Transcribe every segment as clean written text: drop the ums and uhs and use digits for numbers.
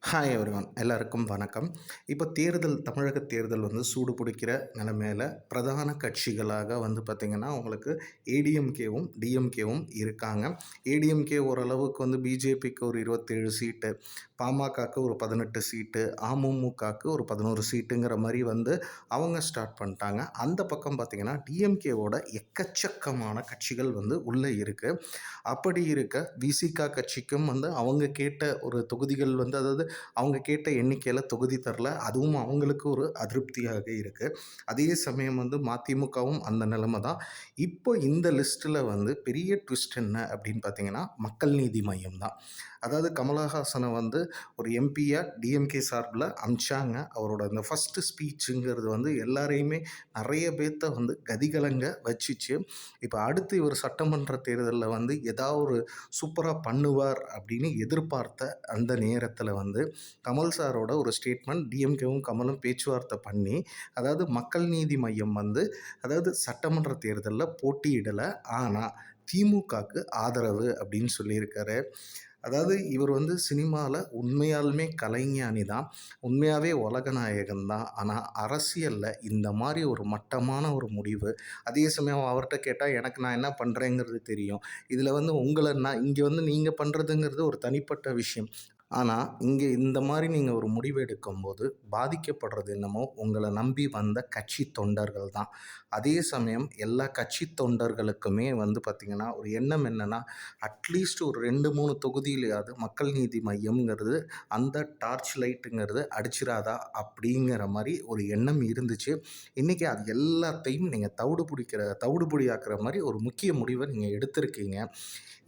Hi everyone எல்லாருக்கும் வணக்கம். இப்போ தமிழக தேர்தல் சூடு பிடிக்கிற நிலைமையில பிரதான கட்சிகளாக பார்த்திங்கன்னா, உங்களுக்கு ஏடிஎம்கேவும், டிஎம்கேவும் இருக்காங்க. ஏடிஎம்கே ஓரளவுக்கு பிஜேபிக்கு ஒரு 27 சீட்டு, பாமகக்கு ஒரு 18 சீட்டு, அமமுகக்கு ஒரு 11 சீட்டுங்கிற மாரி அவங்க ஸ்டார்ட் பண்ணிட்டாங்க. அந்த பக்கம் பார்த்திங்கன்னா, டிஎம்கேவோட எக்கச்சக்கமான கட்சிகள் உள்ளே இருக்கு. அப்படி இருக்க விசிகா கட்சிக்கும் அவங்க கேட்ட ஒரு தொகுதிகள் அதாவது அவங்க கேட்ட எண்ணிக்கையில் தொகுதி தரல. அதுவும் அவங்களுக்கு ஒரு அதிருப்தியாக இருக்குது. அதே சமயம் மதிமுகவும் அந்த நிலைமை தான். இப்போ இந்த லிஸ்ட்டில் பெரிய ட்விஸ்ட் என்ன அப்படின்னு பார்த்தீங்கன்னா, மக்கள் நீதி மையம் தான். அதாவது கமலஹாசனை ஒரு எம்பியா டிஎம்கே சார்பில் அமிச்சாங்க. அவரோட அந்த ஃபஸ்ட்டு ஸ்பீச்சுங்கிறது எல்லாரையுமே நிறைய பேர்த்த கதிகலங்க வச்சிச்சு. இப்போ அடுத்து இவர் சட்டமன்ற தேர்தலில் ஏதாவது ஒரு சூப்பராக பண்ணுவார் அப்படின்னு எதிர்பார்த்த அந்த நேரத்தில் கமல் சாரோட ஒரு ஸ்டேட்மெண்ட் டிஎம்கேவும் கமலும் பேச்சுவார்த்தை பண்ணி, அதாவது மக்கள் நீதி மையம் அதாவது சட்டமன்ற தேர்தலில் போட்டியிடலை, ஆனால் திமுகவுக்கு ஆதரவு அப்படின்னு சொல்லியிருக்காரு. அதாவது இவர் சினிமாவில் உண்மையாலுமே கலைஞானி தான், உண்மையாகவே உலகநாயகன் தான். ஆனால் அரசியலில் இந்த மாதிரி ஒரு மட்டமான ஒரு முடிவு, அதே சமயம் அவர்கிட்ட கேட்டால் எனக்கு நான் என்ன பண்ணுறேங்கிறது தெரியும், இதில் உங்களை நான் இங்கே நீங்கள் பண்ணுறதுங்கிறது ஒரு தனிப்பட்ட விஷயம். ஆனால் இங்கே இந்த மாதிரி நீங்கள் ஒரு முடிவு எடுக்கும்போது பாதிக்கப்படுறது என்னமோ உங்களை நம்பி வந்த கட்சி தொண்டர்கள் தான். அதே சமயம் எல்லா கட்சி தொண்டர்களுக்குமே பார்த்திங்கன்னா ஒரு எண்ணம் என்னென்னா, அட்லீஸ்ட் ஒரு 2-3 தொகுதியிலையாவது மக்கள் நீதி மையம்ங்கிறது அந்த டார்ச் லைட்டுங்கிறது அடிச்சிடாதா அப்படிங்கிற மாதிரி ஒரு எண்ணம் இருந்துச்சு. இன்றைக்கி அது எல்லாத்தையும் நீங்கள் தவிடுபொடியாக்குற மாதிரி ஒரு முக்கிய முடிவை நீங்கள் எடுத்திருக்கீங்க.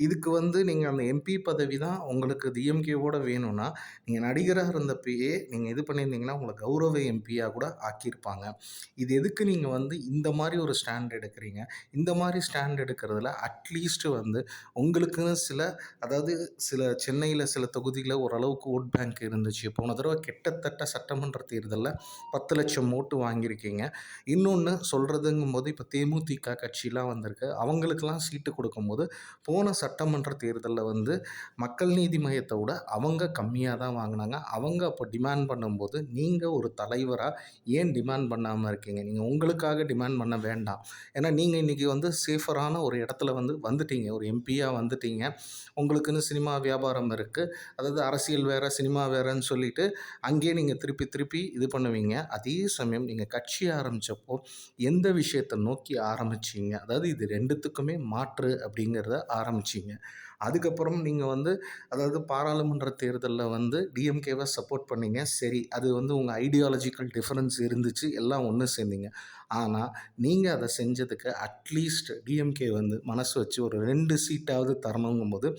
இதுக்கு நீங்கள் அந்த எம்பி பதவி தான் உங்களுக்கு டிஎம்கேவோட வேணும்னா, நீங்கள் நடிகராக இருந்தப்பயே நீங்கள் இது பண்ணியிருந்தீங்கன்னா, உங்களை கௌரவ எம்பியாக கூட ஆக்கியிருப்பாங்க. இது எதுக்கு நீங்கள் இந்த மாதிரி ஒரு ஸ்டாண்ட் எடுக்கிறீங்க? இந்த மாதிரி ஸ்டாண்ட் எடுக்கிறதுல அட்லீஸ்ட் உங்களுக்குன்னு அதாவது சில சென்னையில் சில தொகுதியில் ஓரளவுக்கு ஓட் பேங்க் இருந்துச்சு. போன தடவை கிட்டத்தட்ட சட்டமன்ற தேர்தலில் 10,00,000 ஓட்டு வாங்கியிருக்கீங்க. இன்னொன்று சொல்கிறதுங்கும்போது இப்போ தேமுதிக கட்சிலாம் வந்திருக்கு. அவங்களுக்கெல்லாம் சீட்டு கொடுக்கும்போது போன சட்டமன்ற தேர்தலில் மக்கள் நீதி மையத்தை விட அவங்க கம்மியாக தான் வாங்கினாங்க. அவங்க அப்போ டிமாண்ட் பண்ணும்போது நீங்கள் ஒரு தலைவராக ஏன் டிமாண்ட் பண்ணாமல் இருக்கீங்க? நீங்கள் உங்களுக்காக டிமாண்ட் பண்ண வேண்டாம். ஏன்னா நீங்கள் இன்றைக்கி சேஃபரான ஒரு இடத்துல வந்துட்டீங்க, ஒரு எம்பியாக வந்துட்டீங்க. உங்களுக்குன்னு சினிமா வியாபாரம் இருக்குது. அதாவது அரசியல் வேறு, சினிமா வேறுன்னு சொல்லிட்டு அங்கேயே நீங்கள் திருப்பி திருப்பி இது பண்ணுவீங்க. அதே சமயம் நீங்கள் கட்சி ஆரம்பித்தப்போ எந்த விஷயத்தை நோக்கி ஆரம்பிச்சிங்க? அதாவது இது 2த்துக்குமே மாற்று அப்படிங்கிறத ஆரம்பிச்சிங்க. அதுக்கப்புறம் நீங்கள் அதாவது பாராளுமன்ற தேர்தலில் டிஎம்கேவை சப்போர்ட் பண்ணீங்க. சரி, அது உங்கள் ஐடியாலஜிக்கல் டிஃபரன்ஸ் இருந்துச்சு, எல்லாம் ஒன்று சேர்ந்தீங்க. ஆனால் நீங்கள் அதை செஞ்சதுக்கு அட்லீஸ்ட் டிஎம்கே மனசு வச்சு ஒரு 2 சீட்டாவது தரணுங்கும்போது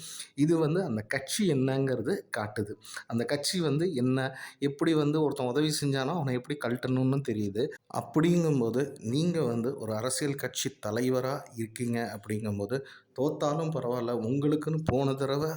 இது அந்த கட்சி என்னங்கிறது காட்டுது. அந்த கட்சி என்ன, எப்படி ஒருத்தன் உதவி செஞ்சானோ அவனை எப்படி கழட்டணும்னு தெரியுது. அப்படிங்கும்போது நீங்கள் ஒரு அரசியல் கட்சி தலைவராக இருக்கீங்க. அப்படிங்கும்போது தோத்தாலும் பரவாயில்ல, உங்களுக்குன்னு போன தடவை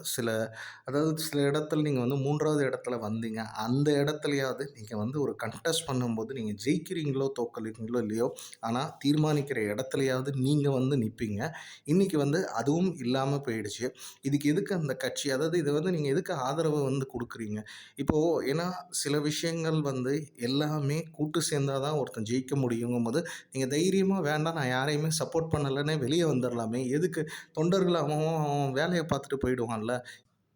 அதாவது சில இடத்துல நீங்கள் 3வது இடத்துல வந்தீங்க. அந்த இடத்துலையாவது நீங்கள் ஒரு கண்டெஸ்ட் பண்ணும்போது நீங்கள் ஜெயிக்கிறீங்களோ தோக்கறீங்களோ இல்லையோ, ஆனால் தீர்மானிக்கிற இடத்துலையாவது நீங்கள் நிற்பீங்க. இன்றைக்கி அதுவும் இல்லாமல் போயிடுச்சு. இதுக்கு எதுக்கு அந்த கட்சி, அதாவது இதை நீங்கள் எதுக்கு ஆதரவு கொடுக்குறீங்க? இப்போது ஏன்னா சில விஷயங்கள் எல்லாமே கூட்டு சேர்ந்தால் தான் ஒருத்தன் ஜெயிக்க முடியுங்கும்போது நீங்கள் தைரியமாக வேண்டாம் நான் யாரையுமே சப்போர்ட் பண்ணலைன்னே வெளியே வந்துடலாமே. எதுக்கு தொண்டர்கள் அவன் அவன் வேலையை பார்த்துட்டு போயிடுவான்ல.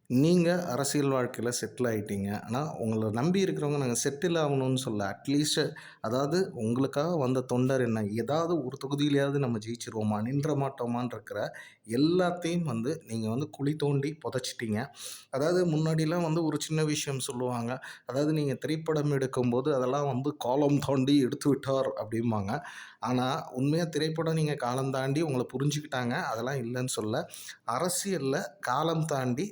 நீங்கள் அரசியல் வாழ்க்கையில் செட்டில் ஆகிட்டீங்க. ஆனால் உங்களை நம்பி இருக்கிறவங்க நாங்கள் செட்டில் ஆகணும்னு சொல்ல, அட்லீஸ்ட் அதாவது உங்களுக்காக வந்த தொண்டர் என்ன, ஏதாவது ஒரு தொகுதியிலையாவது நம்ம ஜெயிச்சிருவோமா, நின்ற மாட்டோமான்னு இருக்கிற எல்லாத்தையும் நீங்கள் குழி தோண்டி புதைச்சிட்டிங்க. அதாவது முன்னாடிலாம் ஒரு சின்ன விஷயம் சொல்லுவாங்க. அதாவது நீங்கள் திரைப்படம் எடுக்கும்போது அதெல்லாம் காலம் தாண்டி எடுத்து விட்டார் அப்படிம்பாங்க. ஆனால் உண்மையாக திரைப்படம் நீங்கள் காலம் தாண்டி உங்களை புரிஞ்சுக்கிட்டாங்க, அதெல்லாம் இல்லைன்னு சொல்ல. அரசியலில் காலம் தாண்டி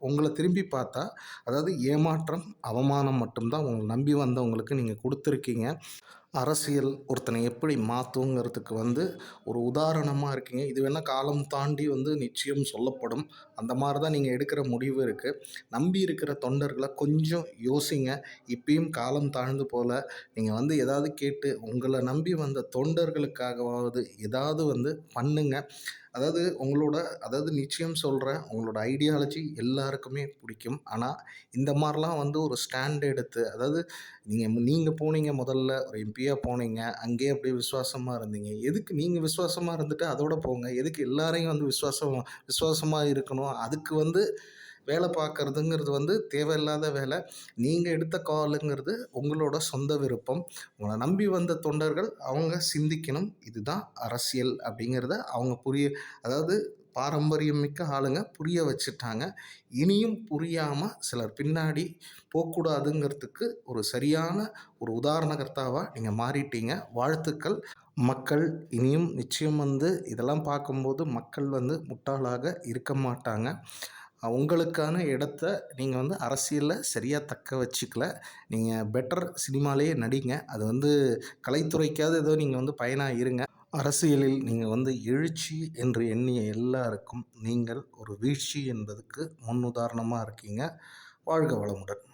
உங்களை திரும்பி பார்த்தா, அதாவது ஏமாற்றம், அவமானம் மட்டும்தான் உங்களை நம்பி வந்தவங்களுக்கு நீங்கள் கொடுத்துருக்கீங்க. அரசியல் ஒருத்தனை எப்படி மாற்றுங்கிறதுக்கு ஒரு உதாரணமாக இருக்கீங்க. இது வேணால் காலம் தாண்டி நிச்சயம் சொல்லப்படும். அந்த மாதிரி தான் நீங்கள் எடுக்கிற முடிவு இருக்குது. நம்பி இருக்கிற தொண்டர்களை கொஞ்சம் யோசிங்க. இப்பயும் காலம் தாழ்ந்து போல் நீங்கள் ஏதாவது கேட்டு உங்களை நம்பி வந்த தொண்டர்களுக்காகவாவது ஏதாவது பண்ணுங்க. அதாவது உங்களோட அதாவது நிச்சயம் சொல்றேன், உங்களோட ஐடியாலஜி எல்லாருக்குமே பிடிக்கும். ஆனா, இந்த மாரிலாம் வந்து ஒரு ஸ்டாண்ட் எடுத்து அதாவது நீங்க போனீங்க முதல்ல ஒரு எம்பியா போனீங்க. அங்கேயே அப்படியே விசுவாசமா இருந்தீங்க. எதுக்கு நீங்க விசுவாசமா இருந்துட்டு அதோட போங்க. எதுக்கு எல்லாரையும் வந்து விசுவாசமா இருக்கணும்? அதுக்கு வந்து வேலை பார்க்கறதுங்கிறது வந்து தேவையில்லாத வேலை. நீங்க எடுத்த காலுங்கிறது உங்களோட சொந்த விருப்பம். உங்கள நம்பி வந்த தொண்டர்கள் அவங்க சிந்திக்கணும். இதுதான் அரசியல் அப்படிங்கிறத அவங்க அதாவது பாரம்பரியம் மிக்க ஆளுங்க புரிய வச்சுட்டாங்க. இனியும் புரியாம சிலர் பின்னாடி போக்கூடாதுங்கிறதுக்கு ஒரு சரியான ஒரு உதாரணகர்த்தாவா நீங்க மாறிட்டீங்க. வாழ்த்துக்கள். மக்கள் இனியும் நிச்சயம் வந்து இதெல்லாம் பார்க்கும்போது மக்கள் வந்து முட்டாளாக இருக்க மாட்டாங்க. உங்களுக்கான இடத்த நீங்க வந்து அரசியல்ல சரியா தக்க வச்சுக்கல. நீங்க பெட்டர் சினிமாலயே நடிங்க. அது வந்து கலைத்துறைக்காவது ஏதோ நீங்க வந்து பயனா இருங்க. அரசியலில் நீங்க வந்து எழுச்சி என்று எண்ணிய எல்லாருக்கும் நீங்கள் ஒரு வீழ்ச்சி என்பதுக்கு முன்னுதாரணமா இருக்கீங்க. வாழ்க வளமுடன்.